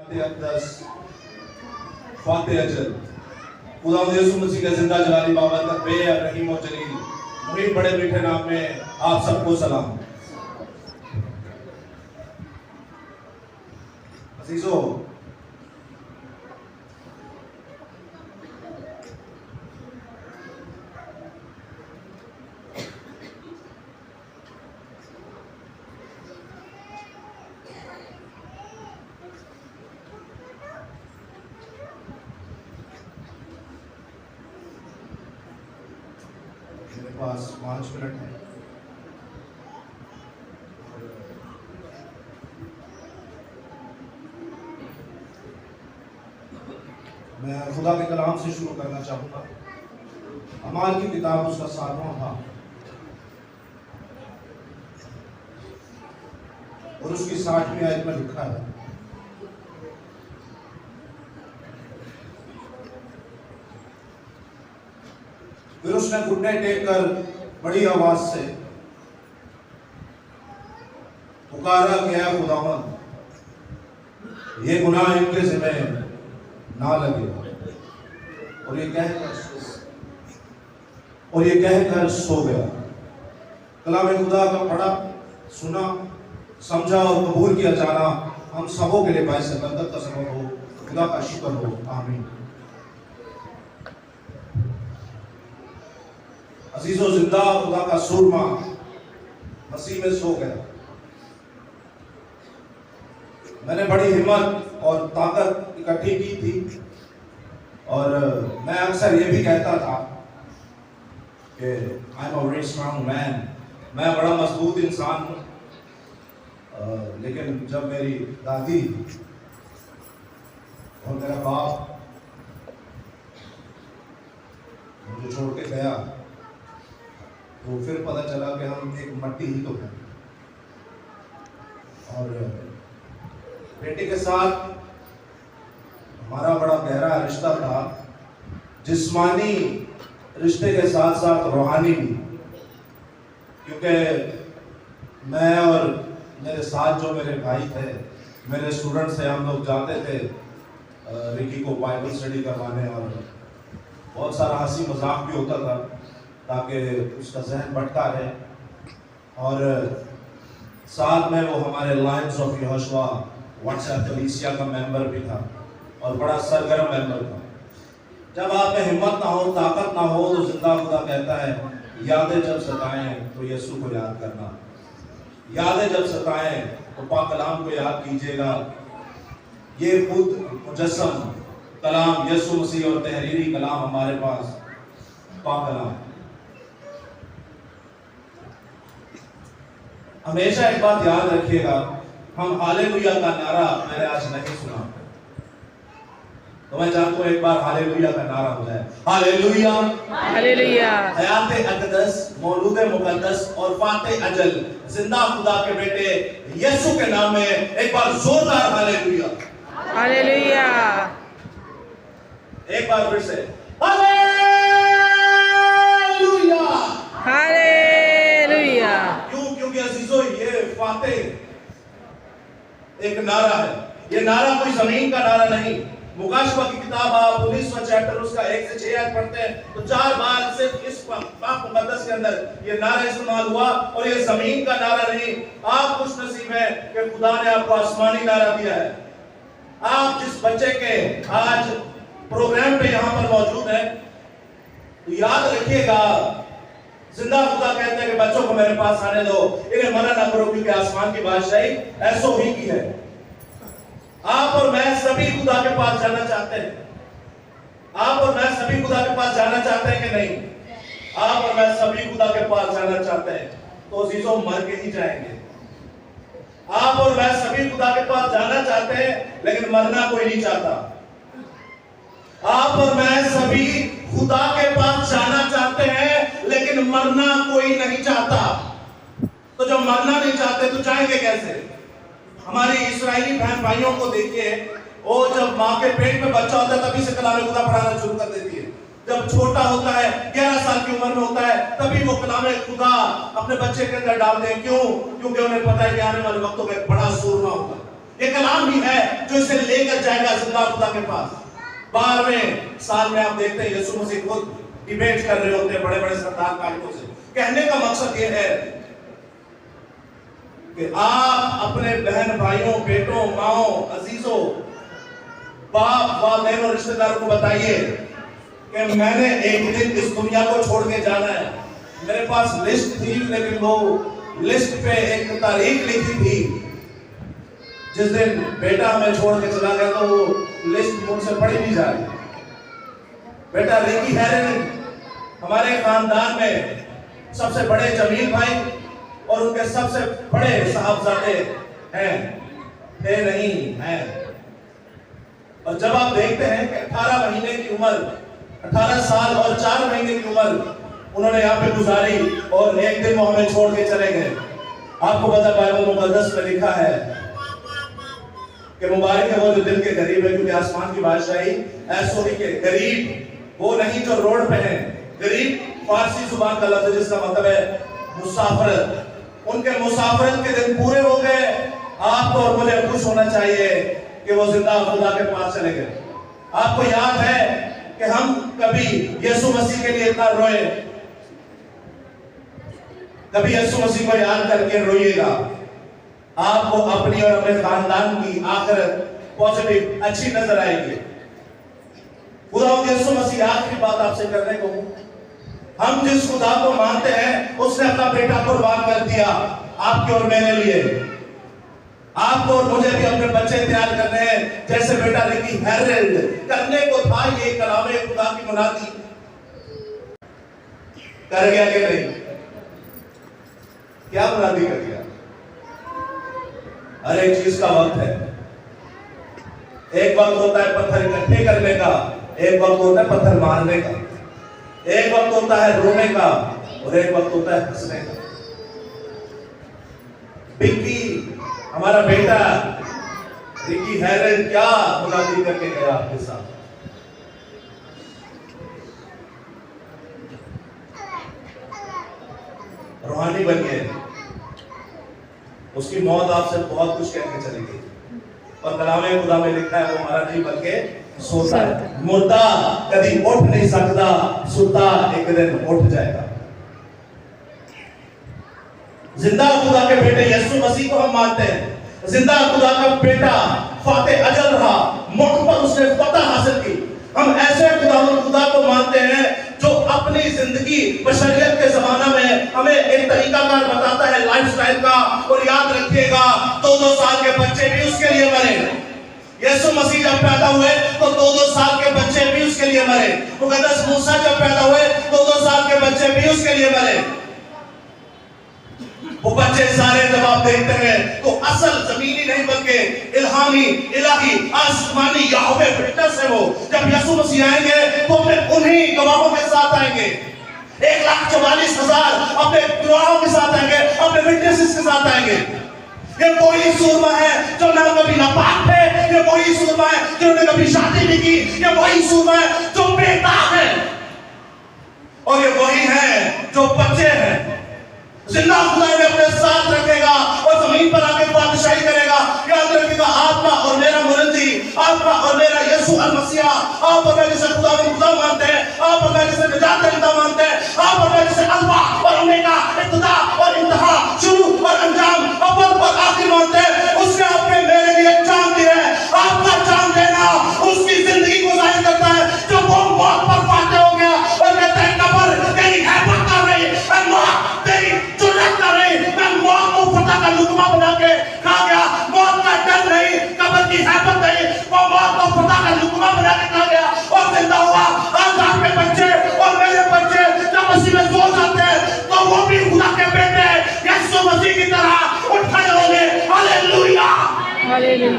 अक़दस Fatih अजल खुदा यीशु मसीह का जिंदा जलाली बाबत का बेहद रहीम और जलील मुझे बड़े मीठे नाम में आप सबको सलाम। अजीजों, मेरे पास 5 मिनट है। मैं खुदा के कलाम से शुरू करना चाहूँगा। अमाल की किताब उसका 7वां भाग और उसकी 60वीं आयत में लिखा है, फिर उसने घुटने टेक कर बड़ी आवाज से पुकारा गया, खुदावंद ये गुनाह इनके ज़िम्मे ना लगे। और ये कहकर सो गया। कलाम खुदा का पढ़ा, सुना, समझा और कबूल किया जाना हम सबों के लिए बाइस बरकत का सबब हो। खुदा का शुक्र हो, आमीन। अजीजों, जिंदा खुदा का सूरमा मसीह में सो गया। मैंने बड़ी हिम्मत और ताकत इकट्ठी की थी और मैं अक्सर ये भी कहता था कि I am a very strong man, मैं बड़ा मजबूत इंसान हूँ। लेकिन जब मेरी दादी और मेरा बाप मुझे छोड़ के गया तो फिर पता चला कि हम एक मट्टी ही तो हैं। और बेटे के साथ हमारा बड़ा गहरा रिश्ता था, जिस्मानी रिश्ते के साथ साथ रूहानी भी, क्योंकि मैं और मेरे साथ जो मेरे भाई थे, मेरे स्टूडेंट्स थे, हम लोग जाते थे रिकी को बाइबल स्टडी करवाने और बहुत सारा हंसी मजाक भी होता था ताकि उसका जहन भटका रहे। और साथ में वो हमारे लायंस ऑफ यहोशुआ व्हाट्सएप कलीसिया का मेंबर भी था और बड़ा सरगर्म मेंबर था। जब आप में हिम्मत ना हो, ताकत ना हो, तो जिंदा खुदा कहता है, यादें जब सताएं तो यीशु को याद करना। यादें जब सताएं तो पाक कलाम को याद कीजिएगा। ये खुद मुजस्सम कलाम यीशु मसीह और तहरीरी कलाम हमारे पास पाक कलाम। हमेशा एक बात याद रखिएगा, हम हालेलुया का नारा मैंने आज नहीं सुना, तो मैं चाहता हूं एक बार हालेलुया का नारा हो जाए। Hallelujah, hallelujah. हयात अक़दस, मौलूद मुक़द्दस और फातिह अजल जिंदा खुदा के बेटे यीशु के नाम में एक बार जोरदार हालेलुया, हालेलुया। एक बार फिर से हालेलुया, हालेलुया। क्योंकि अजीजों, ये फातिह एक नारा है। ये नारा कोई जमीन का नारा नहीं। मुकाशवा की किताब आप 19वां चैप्टर उसका 1 से 6 आयत पढ़ते हैं तो 4 बार सिर्फ इस पाक मुकद्दस के अंदर ये नारा इस्तेमाल हुआ। और ये जमीन का नारा नहीं। आप खुश नसीब हैं कि खुदा ने आपको आसमानी नारा दिया है। आप जिस बच्चे के आज प्रोग्राम पे यहाँ पर मौजूद है, तो याद रखिएगा, जिंदा खुदा कहते हैं कि बच्चों को मेरे पास आने दो, इन्हें मना ना करो, क्योंकि आसमान की बादशाही ऐसो ही की है। आप और मैं सभी खुदा के पास जाना चाहते हैं। आप और मैं सभी खुदा के पास जाना चाहते हैं कि नहीं? आप और मैं सभी खुदा के पास जाना चाहते हैं, तो अजीजों मर के ही जाएंगे। आप और मैं सभी खुदा के पास जाना चाहते हैं, लेकिन मरना कोई नहीं चाहता। आप और मैं सभी खुदा के पास जाना चाहते हैं, लेकिन मरना कोई नहीं चाहता। तो जब मरना नहीं चाहते तो जाएंगे कैसे? हमारी इस्राएली बहन भाइयों को देखिए, वो जब माँ के पेट में बच्चा होता है तभी से कलाम खुदा पढ़ाना शुरू कर देती है। जब छोटा होता है, 11 साल की उम्र में होता है, तभी वो कलाम खुदा अपने बच्चे के अंदर डालते हैं। क्यों? क्योंकि उन्हें पता है कि आने वाले वक्तों में एक बड़ा सूरमा होगा। ये कलाम ही है जो इसे लेकर जाएगा जिंदा खुदा के पास। 12वें साल में आप देखते हैं यीशु मसीह खुद डिबेट कर रहे होते हैं बड़े बड़े सरदार कायदों से। कहने का मकसद ये है कि आप अपने बहन भाइयों, बेटों, माओ, अजीजों, बाप वालिदैन और रिश्तेदारों को बताइए कि मैंने एक दिन इस दुनिया को छोड़ के जाना है। मेरे पास लिस्ट थी, लेकिन वो लिस्ट पे एक तारीख लिखी थी, जिस दिन बेटा हमें छोड़ के चला गया तो वो लिस्ट मुझसे पढ़ी नहीं जा रही। बेटा रिकी हैरन हमारे खानदान में सबसे बड़े जमील भाई और उनके सबसे बड़े साहबजादे हैं, थे नहीं हैं। और जब आप देखते हैं कि 18 महीने की उम्र, 18 साल और 4 महीने की उम्र उन्होंने यहाँ पे गुजारी और एक दिन वो हमें छोड़ के चले गए। आपको पता बाइबल मुकद्दस में लिखा है कि मुबारक है वो जो दिल के गरीब है, क्योंकि आसमान की बादशाही ऐसों के गरीब वो नहीं जो रोड पे हैं। गरीब फारसी जुबान का लफ्ज है जिसका मतलब है मुसाफिर। उनके मुसाफिरत के दिन पूरे हो गए। आपको और मुझे खुश होना चाहिए कि वो जिंदा खुदा के पास चले गए। आपको याद है कि हम कभी यीशु मसीह के लिए इतना रोए, कभी यीशु मसीह को याद करके रोइएगा। आपको अपनी और अपने खानदान की आखिरत पॉजिटिव अच्छी नजर आएगी। खुदा यीशु मसीह आखिरी बात आपसे करने को, हम जिस खुदा को मानते हैं उसने अपना बेटा कुर्बान कर दिया आपके और मेरे लिए। आपको और मुझे भी अपने बच्चे तैयार करने हैं जैसे बेटा रिकी हैरल्ड करने को था। ये कलामे खुदा की मुनादी कर गया कि नहीं? क्या मुनादी कर दिया? हर एक चीज का वक्त है। एक वक्त होता है पत्थर इकट्ठे करने का, एक वक्त होता है पत्थर मारने का, एक वक्त होता है रोने का और एक वक्त होता है हंसने का। बिक्की हमारा बेटा रिकी हैरल्ड क्या मुनादी करके गया आपके साथ? रूहानी बन गए। उसकी मौत आपसे बहुत कुछ कहकर चली गई और कलामे खुदा में लिखा है वो हमारा नहीं बल्कि सोता है। मुर्दा कभी उठ नहीं सकता, सुता एक दिन उठ जाएगा। जिंदा खुदा के बेटे यीशु मसीह को हम मानते हैं। जिंदा खुदा का बेटा फाते अजल रहा, मौत पर उसने फतह हासिल की। हम ऐसे खुदा को मानते हैं जो अपनी जिंदगी बशरियत के जमाना में हमें एक तरीकाकार बताता है लाइफस्टाइल का। और याद रखिएगा 2-2 साल के बच्चे भी उसके लिए मरे। यीशु मसीह जब पैदा हुए तो 2-2 साल के बच्चे भी उसके लिए मरे। मुकद्दस मूसा जब पैदा हुए 2-2 साल के बच्चे भी उसके लिए मरे। वो बच्चे सारे जब आप देखते हैं तो असल जमीनी नहीं बल्कि इल्हामी, इलाही, आसमानी यहोवे विटनेस है वो। जब यीशु मसीह आएंगे तो फिर उन्हीं गवाहों के साथ आएंगे। 1,44,000 अपने गवाहों के साथ आएंगे, अपने विटनेसेस के साथ आएंगे। ये कोई सूरमा है जो ना कभी नापाक है, ये कोई सूरमा है जिन्होंने कभी शादी नहीं की, ये वही सूरमा है जो बेटा है और ये वही है जो बच्चे हैं। जिंदा खुदा ने अपने साथ रखेगा और जमीन पर आके बादशाही करेगा। याद रखिएगा आत्मा और मेरा मुनजी, आत्मा और मेरा यीशु अल मसीहा। आप और मैं जिसे खुदा मानते हैं, आप और मैं जिसे निजात देता मानते हैं, आप और मैं जिसे अल्फा और ओमेगा, इब्तिदा और इंतहा, शुरू और अंजाम, अव्वल और आखिर मानते हैं, उसने अपने मेरे लिए जान दी है। आपका जान देना उसकी जिंदगी को जाहिर करता है। जब वो मौत पर फाते हो गया और कहता है कब्र तेरी हैबत कर रही है, मौत तेरी जुर्रत कर रही, मैं मौत को फतह का लुकमा बना के खा गया। मौत का डर नहीं, कब्र की हैबत नहीं, वो मौत को फतह का लुकमा बना के खा गया और जिंदा हुआ। आज आपके बच्चे और मेरे बच्चे जब मसीह में सो जाते हैं तो वो भी खुदा के बेटे यीशु मसीह की तरह उठ खड़े होंगे। हालेलुया।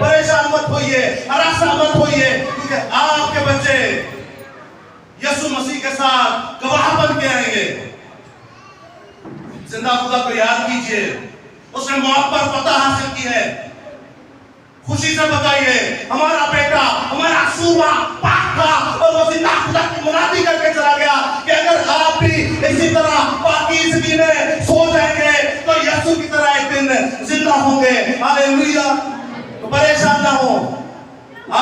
परेशान मत होइए, हरासा मत होइए, क्योंकि आपके बच्चे यीशु मसीह के साथ गवाह बन के आएंगे। जिंदा खुदा को याद कीजिए, उसने मौत पर फतह हासिल की है। खुशी से बताइए हमारा बेटा, हमारा सूरमा पाक था और वो जिंदा खुदा की मुनादी करके चला गया कि अगर आप भी इसी तरह पाकीज़गी में सो जाएंगे तो यीशु की तरह एक दिन जिंदा होंगे। हालेलुया।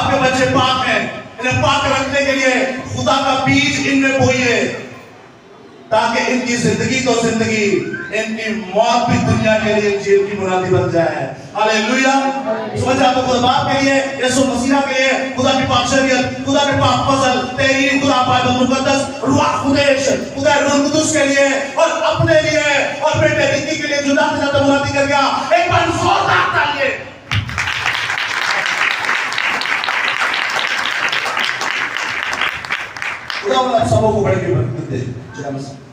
आपके बच्चे पाक हैं, इन्हें पाक रखने के लिए खुदा का बीज इनमें बोइए, ताकि इनकी जिंदगी तो जिंदगी, इनकी मौत भी दुनिया के लिए जेल की मुनादी बन जाए। हालेलुया। समझ आपको खुदा बाप के लिए, यीशु मसीह के लिए, खुदा की पाक शरीयत, खुदा के पाक फजल, तेरी खुदा बाइबल मुकद्दस, रूह खुदेश, खुदा रूह कुदूस के लिए और अपने लिए और बेटे रीति के लिए जुदा जुदा मुनादी कर गया। एक बार जोरदार तालियां। खुदा आप सबों को बड़े बरकत दे। जय मसीह।